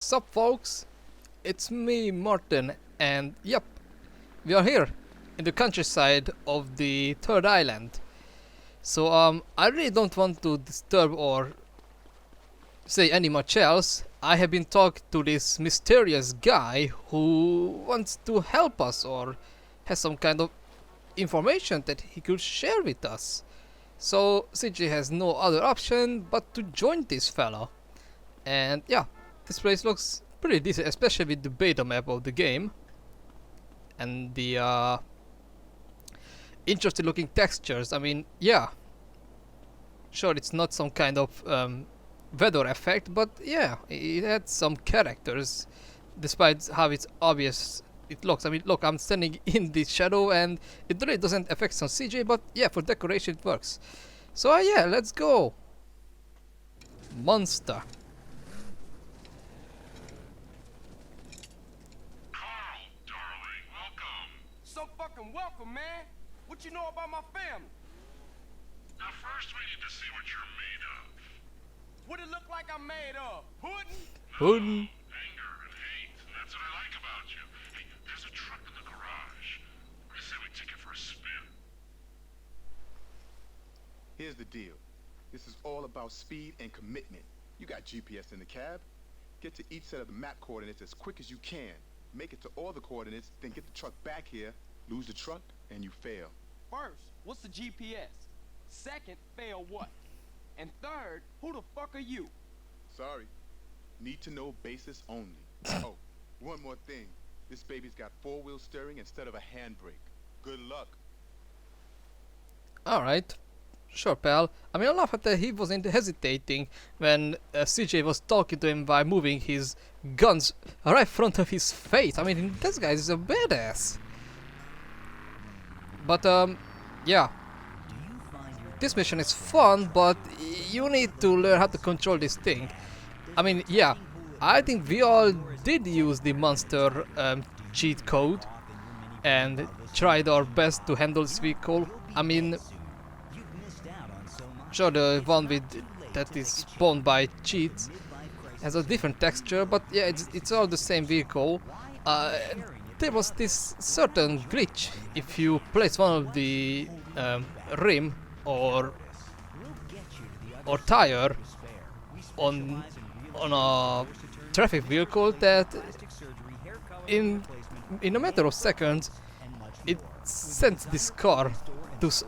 Sup folks, it's me Martin and yep, we are here in the countryside of the third island. So I really don't want to disturb or say any much else. I have been talking to this mysterious guy who wants to help us or has some kind of information that he could share with us. So CJ has no other option but to join this fellow. And yeah, this place looks pretty decent, especially with the beta map of the game and the interesting looking textures. I mean, yeah, sure, it's not some kind of weather effect, but yeah, it had some characters despite how it's obvious it looks. I mean, look, I'm standing in the shadow and it really doesn't affect some CJ, but yeah, for decoration it works. So yeah, let's go. Monster. Carl, darling, welcome. So fucking welcome, man. What you know about my family? Now first we need to see what you're made of. What it look like I'm made of? Pudding? Pudding. Anger and hate, and that's what I like about you. Hey, there's a truck in the garage. I say we take it for a spin. Here's the deal. This is all about speed and commitment. You got GPS in the cab. Get to each set of the map coordinates as quick as you can. Make it to all the coordinates, then get the truck back here, lose the truck, and you fail. First, what's the GPS? Second, fail what? And third, who the fuck are you? Sorry. Need to know basis only. Oh, one more thing. This baby's got four-wheel steering instead of a handbrake. Good luck. Alright, sure pal. I mean, I love that he wasn't hesitating when CJ was talking to him by moving his guns right in front of his face. I mean, this guy is a badass. But yeah. This mission is fun, but you need to learn how to control this thing. I mean, yeah, I think we all did use the monster cheat code and tried our best to handle this vehicle. I mean, sure, the one with that is spawned by cheats has a different texture, but yeah, it's all the same vehicle. There was this certain glitch if you place one of the rim or tire on a traffic vehicle that in a matter of seconds it sends this car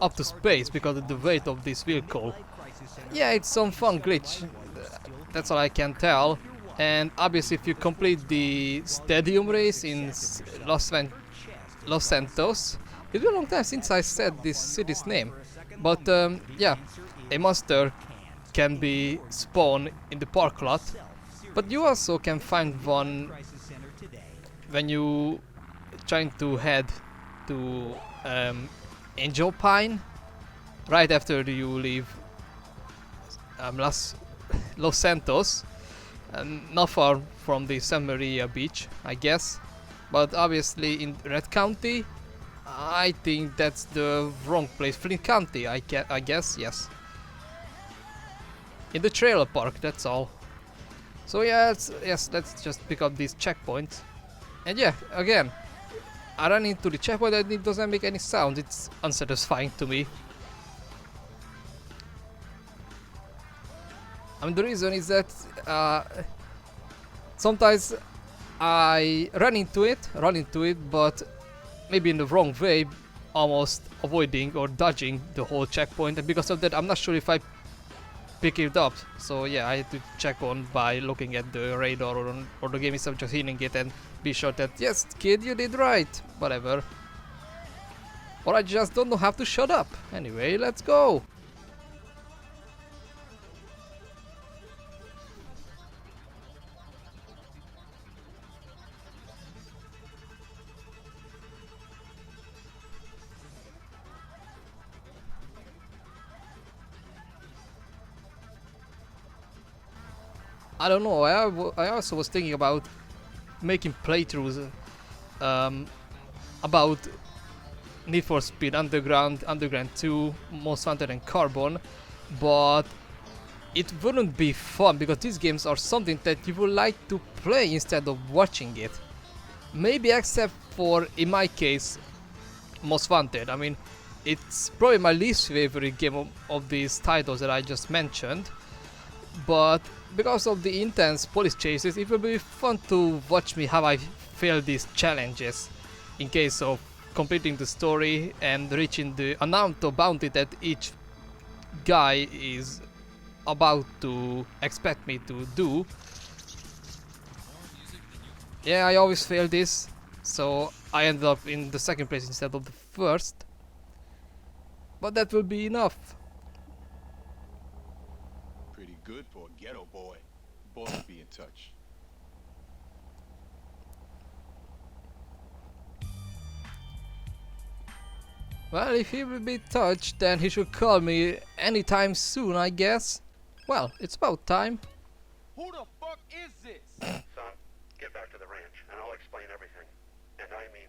up to space because of the weight of this vehicle. Yeah, it's some fun glitch, that's all I can tell. And obviously if you complete the stadium race in Los Santos, it's been a long time since I said this city's name. But yeah, a monster can be spawned in the park lot, but you also can find one when you trying to head to Angel Pine right after you leave Los Santos, and not far from the San Maria beach, I guess. But obviously in Red County, I think that's the wrong place. Flint County, I guess, yes. In the trailer park, that's all. So yeah, yes, let's just pick up these checkpoints. And yeah, again, I ran into the checkpoint and it doesn't make any sound. It's unsatisfying to me. I mean, the reason is that sometimes I run into it, but maybe in the wrong way, almost avoiding or dodging the whole checkpoint, and because of that I'm not sure if I pick it up. So yeah, I had to check on by looking at the radar or the game itself, just hitting it and be sure that yes kid, you did right, whatever. Or I just don't know how to shut up. Anyway, let's go. I don't know, I also was thinking about making playthroughs about Need for Speed Underground, Underground 2, Most Wanted and Carbon, but it wouldn't be fun because these games are something that you would like to play instead of watching it. Maybe except for, in my case, Most Wanted. I mean, it's probably my least favorite game of these titles that I just mentioned. But because of the intense police chases, it will be fun to watch me how I fail these challenges in case of completing the story and reaching the amount of bounty that each guy is about to expect me to do. Yeah, I always fail this, so I ended up in the second place instead of the first. But that will be enough. Pretty good for a ghetto boy. Boss will be in touch. Well, if he will be touched, then he should call me anytime soon, I guess. Well, it's about time. Who the fuck is this? Son, get back to the ranch, and I'll explain everything. And I mean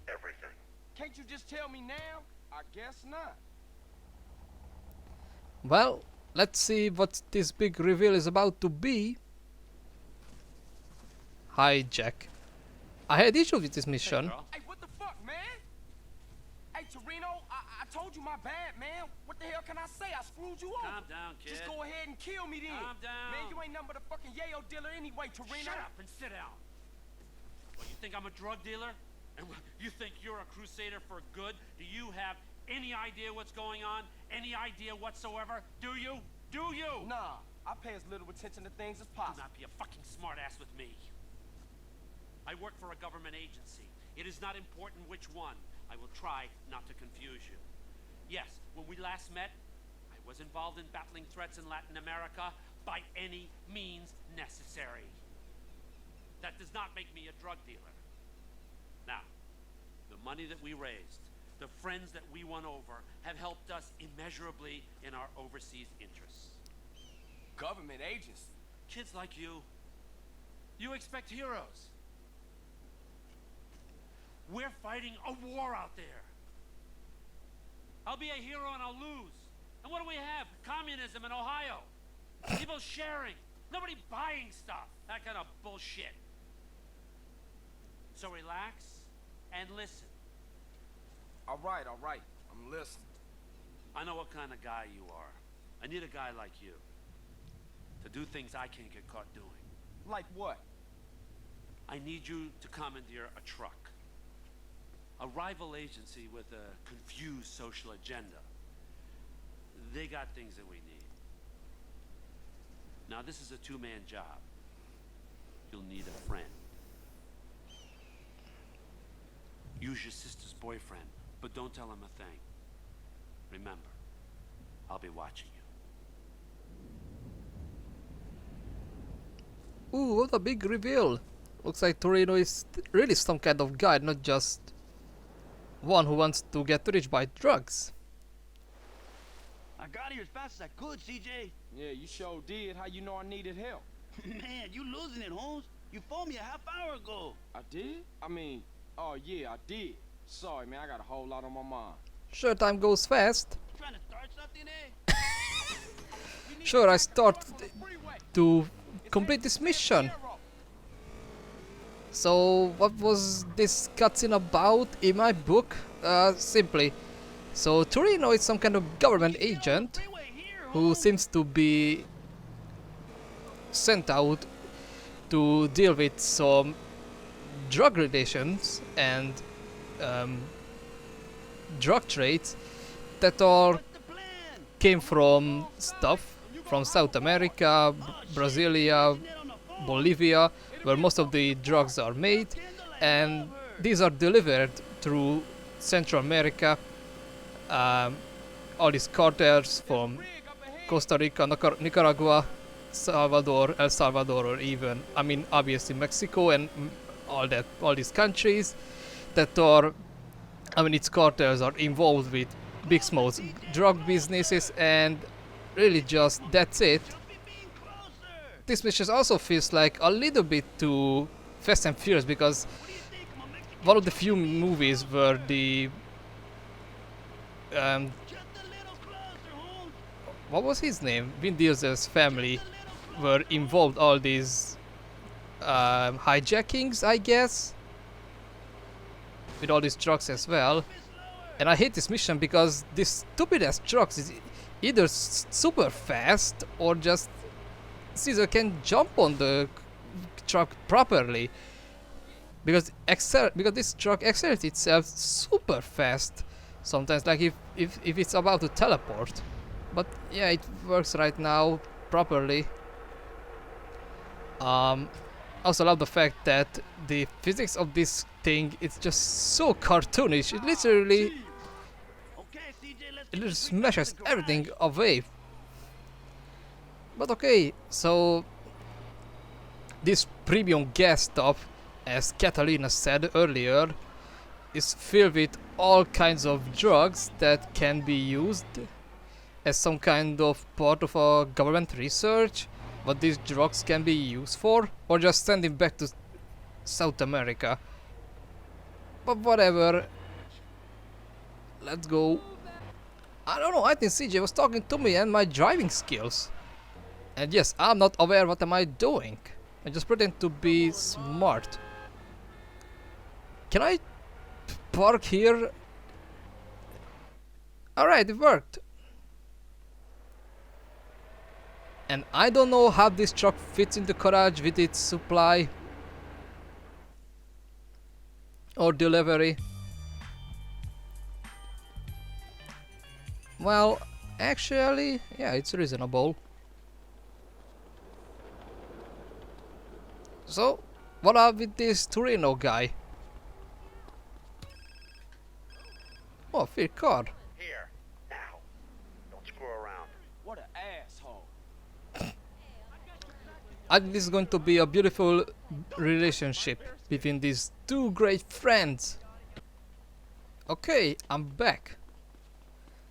everything. Can't you just tell me now? I guess not. Well, let's see what this big reveal is about to be. Hi, Jack. I had issues with this mission. Hey, what the fuck, man? Hey, Torino, I told you my bad, man. What the hell can I say? I screwed you over. Calm down, kid. Just go ahead and kill me then. Calm down. Man, you ain't nothing but a fucking yayo dealer anyway, Torino. Shut up and sit down. What, you think I'm a drug dealer? And you think you're a crusader for good? Do you have any idea what's going on? Any idea whatsoever? Do you? Do you? Nah, I pay as little attention to things as Do possible. not be a fucking smartass with me. I work for a government agency. It is not important which one. I will try not to confuse you. Yes, when we last met, I was involved in battling threats in Latin America by any means necessary. That does not make me a drug dealer. Now, the money that we raised, the friends that we won over, have helped us immeasurably in our overseas interests. Government agency. Kids like you expect heroes. We're fighting a war out there. I'll be a hero and I'll lose. And what do we have? Communism in Ohio. People sharing. Nobody buying stuff. That kind of bullshit. So relax and listen. All right, I'm listening. I know what kind of guy you are. I need a guy like you to do things I can't get caught doing. Like what? I need you to commandeer a truck. A rival agency with a confused social agenda. They got things that we need. Now this is a two-man job. You'll need a friend. Use your sister's boyfriend, but don't tell him a thing. Remember, I'll be watching you. Ooh, what a big reveal. Looks like Torino is really some kind of guy, not just one who wants to get rich by drugs. I got here as fast as I could, CJ. Yeah, you sure did. How you know I needed help? Man, you losing it, Holmes. You phoned me a half hour ago. I did? I mean, oh yeah, I did. Sorry, man, I got a whole lot on my mind. Sure, time goes fast. Trying to start something, eh? Sure, I start to complete this mission. So, what was this cutscene about in my book? Simply, so Torino is some kind of government agent Freeway here, who Holmes. seems to be sent out to deal with some drug relations and drug trades that all What's the plan? came from stuff from South America, Brasilia, Isn't it on the phone? Bolivia, where most of the drugs are made, and these are delivered through Central America. All these cartels from Costa Rica, Nicaragua, Salvador, El Salvador, or even, I mean, obviously Mexico and all these countries that are, I mean, its cartels are involved with big small drug businesses, and really just that's it. This mission also feels like a little bit too Fast and Furious, because one of the few movies where the what was his name? Vin Diesel's family were involved all these hijackings, I guess, with all these trucks as well. And I hate this mission because this stupid ass trucks is either super fast or just Caesar can jump on the truck properly, because this truck accelerates itself super fast sometimes, like if it's about to teleport. But yeah, it works right now properly. Also love the fact that the physics of this thing, it's just so cartoonish. It literally Okay, CJ, let's it get just this back smashes in the garage. everything away. But okay, so this premium gas stop, as Catalina said earlier, is filled with all kinds of drugs that can be used as some kind of part of a government research, what these drugs can be used for, or just sending back to South America. But whatever, let's go. I don't know, I think CJ was talking to me and my driving skills. And yes, I'm not aware what am I doing. I just pretend to be smart. Can I park here? Alright, it worked. And I don't know how this truck fits in the garage with its supply or delivery. Well, actually, yeah, it's reasonable. So, what up with this Torino guy? Oh, free car. Here, now. Don't screw around. What an asshole. I think this is going to be a beautiful relationship between these two great friends. Okay, I'm back.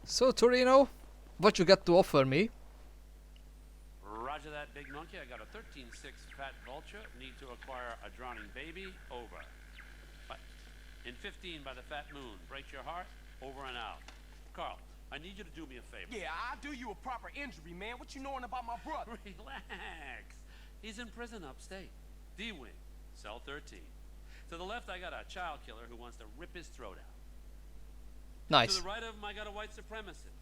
So Torino, what you got to offer me? Roger that, big monkey. I got a 13-6 fat vulture. Need to acquire a drowning baby. Over. But in 15 by the fat moon. Breaks your heart. Over and out. Carl, I need you to do me a favor. Yeah, I'll do you a proper injury, man. What you knowing about my brother? Relax. He's in prison upstate. D-Wing. Cell 13. To the left, I got a child killer who wants to rip his throat out. Nice. To the right of him, I got a white supremacist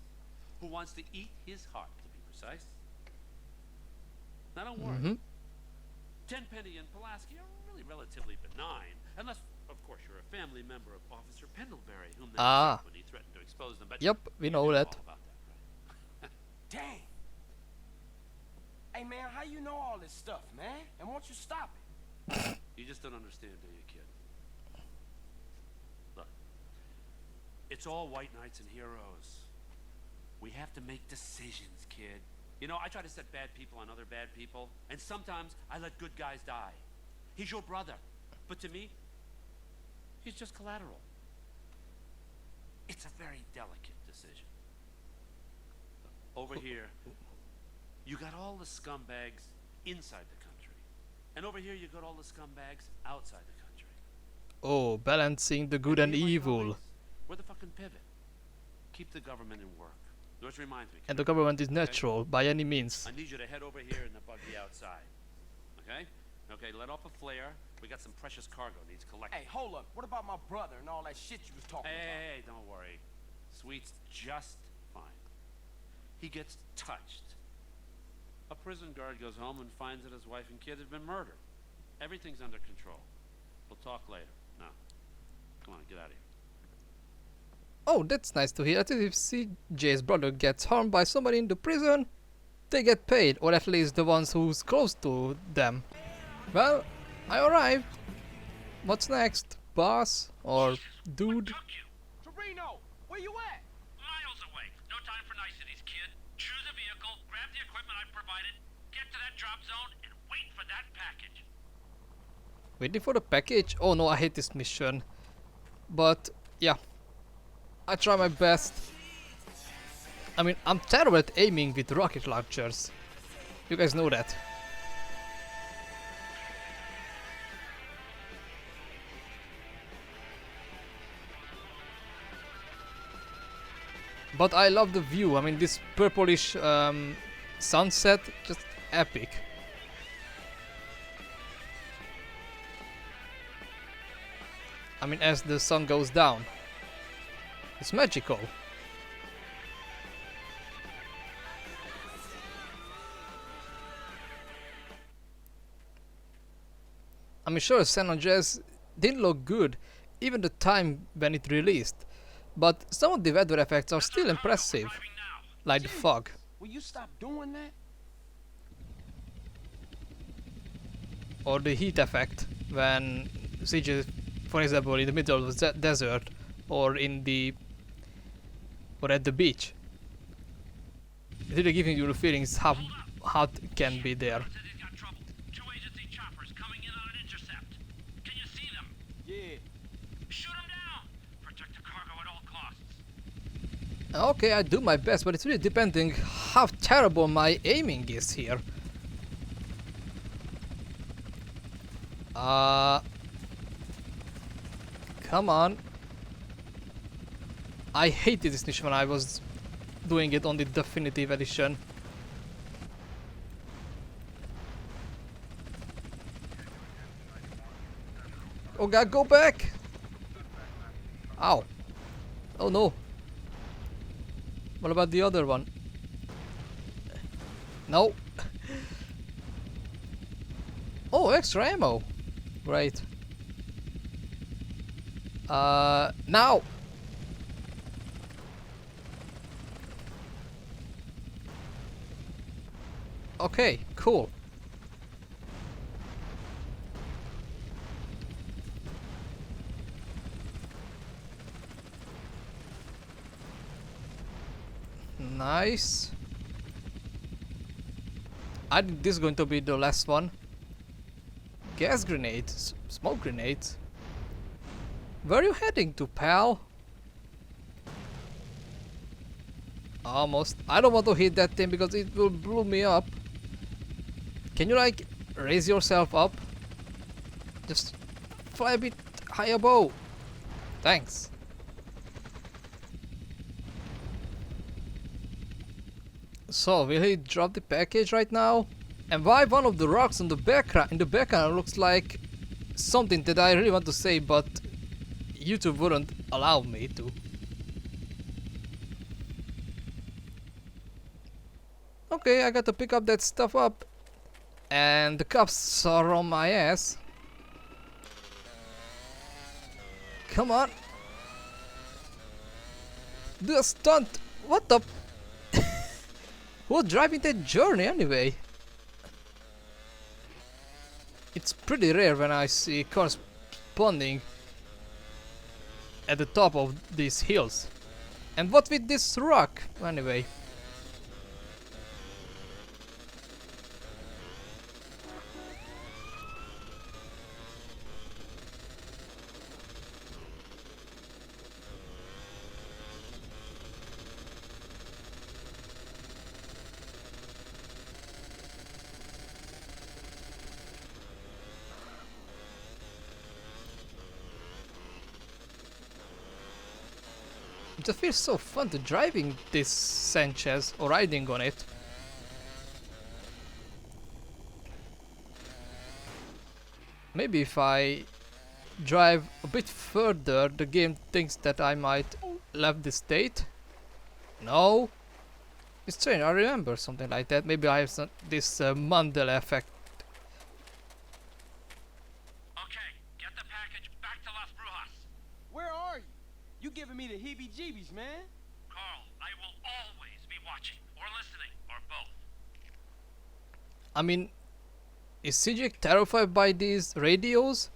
who wants to eat his heart, to be precise. Now, don't worry. Tenpenny and Pulaski are really relatively benign, unless, of course, you're a family member of Officer Pendlebury, whom they shot when he threatened to expose them. But Yep, we you know that. all about that, right? Dang. Hey, man, how you know all this stuff, man? And won't you stop it? You just don't understand, do you, kid? Look, it's all white knights and heroes. We have to make decisions, kid. You know, I try to set bad people on other bad people, and sometimes I let good guys die. He's your brother, but to me, he's just collateral. It's a very delicate decision. Over here, you got all the scumbags inside the country, and over here you got all the scumbags outside the country. Oh, balancing the good and You might know evil. this. We're the fucking pivot. Keep the government in work. Which reminds me, And the government is natural by any means. I need you to head over here in the buggy outside. Okay? Okay, let off a flare. We got some precious cargo needs collecting. Hey, hold up. What about my brother and all that shit you was talking Hey, don't worry. Sweet's just fine. He gets touched. A prison guard goes home and finds that his wife and kid have been murdered. Everything's under control. We'll talk later. Now, come on, get out of here. Oh, that's nice to hear. At least if CJ's brother gets harmed by somebody in the prison, they get paid, or at least the ones who's close to them. Well, I arrived. What's next? Boss? Or dude? Took you about? Torino, where you at? miles away. No time for niceties, kid. Choose a vehicle, grab the equipment I've provided, get to that drop zone, and wait for that package. Waiting for the package? Oh no, I hate this mission. But, yeah. I try my best. I mean, I'm terrible at aiming with rocket launchers. You guys know that. But I love the view. I mean, this purplish sunset, just epic. I mean, as the sun goes down. It's magical. I mean, sure, San Andreas didn't look good, even the time when it released. But some of the weather effects are still impressive, like the fog. Will you stop doing that? Or the heat effect when Siege is, for example, in the middle of the desert, or in the or at the beach. It's really giving you the feelings how hot it can be there. City's got trouble. 2 agency choppers coming in on an intercept. Can you see them? Yeah. Shoot them down. Protect the cargo at all costs. Okay, I do my best, but it's really depending how terrible my aiming is here. Come on. I hated this mission when I was doing it on the definitive edition. Oh god, go back! Ow. Oh no. What about the other one? No. Oh, extra ammo. Great. Now! Okay, cool. Nice. I think this is going to be the last one. Gas grenades, smoke grenades. Where are you heading to, pal? Almost. I don't want to hit that thing because it will blow me up. Can you like raise yourself up? Just fly a bit high above. Thanks. So will he drop the package right now? And why one of the rocks on the background in the background looks like something that I really want to say, but YouTube wouldn't allow me to. Okay, I got to pick up that stuff up. And the cops are on my ass. Come on. Do a stunt. What the? Who's driving that journey anyway? It's pretty rare when I see cars spawning at the top of these hills. And what with this rock anyway? It just feels so fun to driving this Sanchez or riding on it. Maybe if I drive a bit further, the game thinks that I might left the state. No, it's strange. I remember something like that. Maybe I have some, this Mandela effect. Okay, get the package back to Las Brujas. Where are you? You giving me the heebie-jeebies, man. Carl, I will always be watching, or listening, or both. I mean, is CJ terrified by these radios?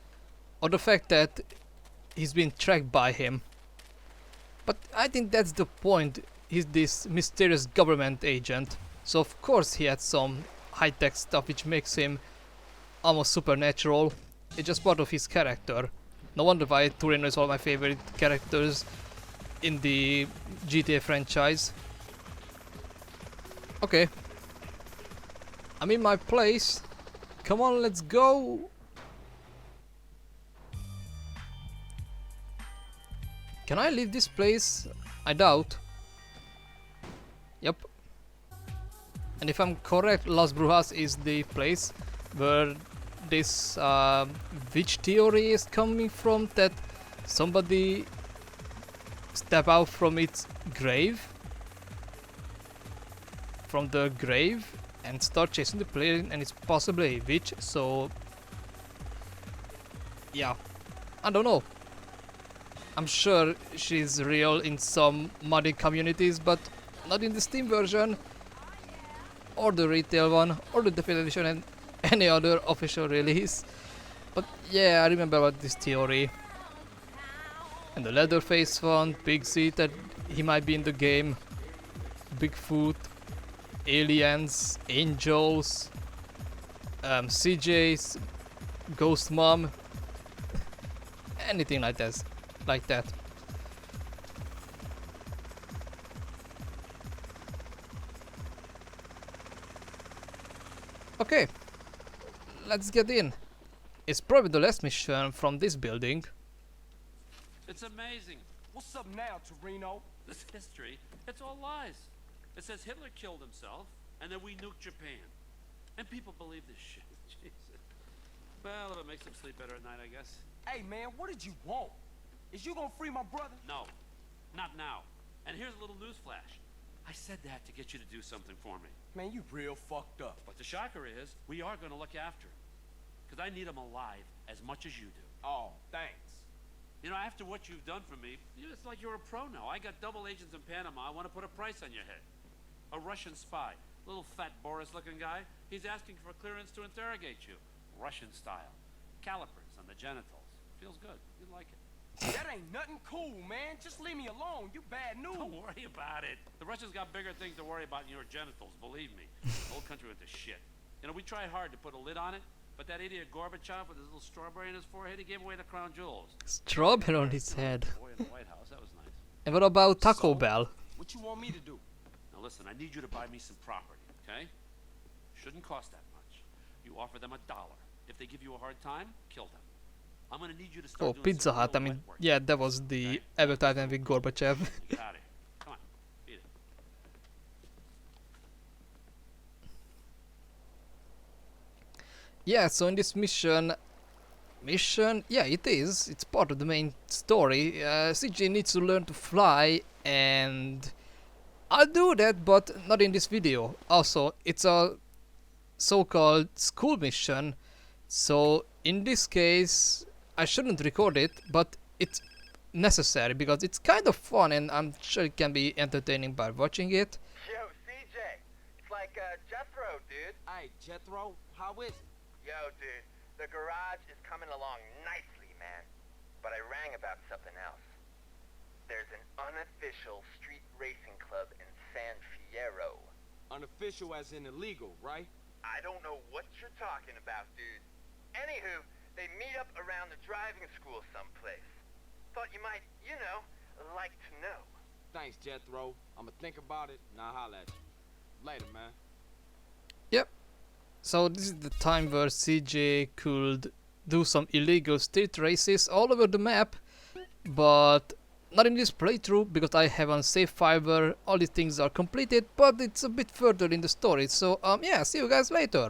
Or the fact that he's been tracked by him? But I think that's the point. He's this mysterious government agent. So of course he had some high-tech stuff which makes him almost supernatural. It's just part of his character. No wonder why Torino is one of my favorite characters in the GTA franchise. Okay. I'm in my place. Come on, let's go. Can I leave this place? I doubt. And if I'm correct, Las Brujas is the place where this witch theory is coming from, that somebody step out from its grave, and start chasing the player, and it's possibly a witch. So yeah, I don't know. I'm sure she's real in some modding communities, but not in the Steam version, or the retail one, or the definitive edition, and any other official release. But yeah, I remember about this theory. And the Leatherface one, Pixie, that he might be in the game, Bigfoot, aliens, angels, CJ's ghost mom, anything like that. Okay, let's get in. It's probably the last mission from this building. It's amazing. What's up now, Torino? This history, it's all lies. It says Hitler killed himself, and then we nuked Japan. And people believe this shit. Jesus. Well, if it makes them sleep better at night, I guess. Hey, man, what did you want? Is you gonna free my brother? No, not now. And here's a little news flash. I said that to get you to do something for me. Man, you real fucked up. But the shocker is, we are going to look after him. Because I need him alive as much as you do. Oh, thanks. You know, after what you've done for me, it's like you're a pro now. I got double agents in Panama. I want to put a price on your head. A Russian spy, little fat Boris-looking guy. He's asking for clearance to interrogate you, Russian style. Calipers on the genitals. Feels good. You'd like it. That ain't nothing cool, man. Just leave me alone. You bad news. Don't worry about it. The Russians got bigger things to worry about than your genitals. Believe me. The whole country went to shit. You know, we tried hard to put a lid on it, but that idiot Gorbachev with his little strawberry in his forehead, he gave away the crown jewels. Strawberry on his head. Boy in the White House, that was nice. And what about Taco So? Bell? What you want me to do? Now listen, I need you to buy me some property, okay? Shouldn't cost that much. You offer them $1. If they give you a hard time, kill them. I'm gonna need you to start Oh, doing Pizza some Hut. I real mean, wet work. yeah, that was the Okay? advertisement with Gorbachev. Get out of here. Come on, eat it. Yeah, so in this mission, yeah, it is. It's part of the main story. CJ needs to learn to fly, and I'll do that, but not in this video. Also, it's a so-called school mission, so in this case, I shouldn't record it, but it's necessary because it's kind of fun, and I'm sure it can be entertaining by watching it. Yo, CJ, it's like Jethro, dude. Hey, Jethro, how is it? Yo, dude, the garage is coming along nicely, man. But I rang about something else. There's an unofficial street racing club in San Fierro. Unofficial as in illegal, right? I don't know what you're talking about, dude. Anywho, they meet up around the driving school someplace. Thought you might, you know, like to know. Thanks, Jethro. I'ma think about it and I'll holla at you. Later, man. Yep. So this is the time where CJ could do some illegal street races all over the map, but not in this playthrough because I have on save file where all these things are completed, but it's a bit further in the story. So yeah, see you guys later.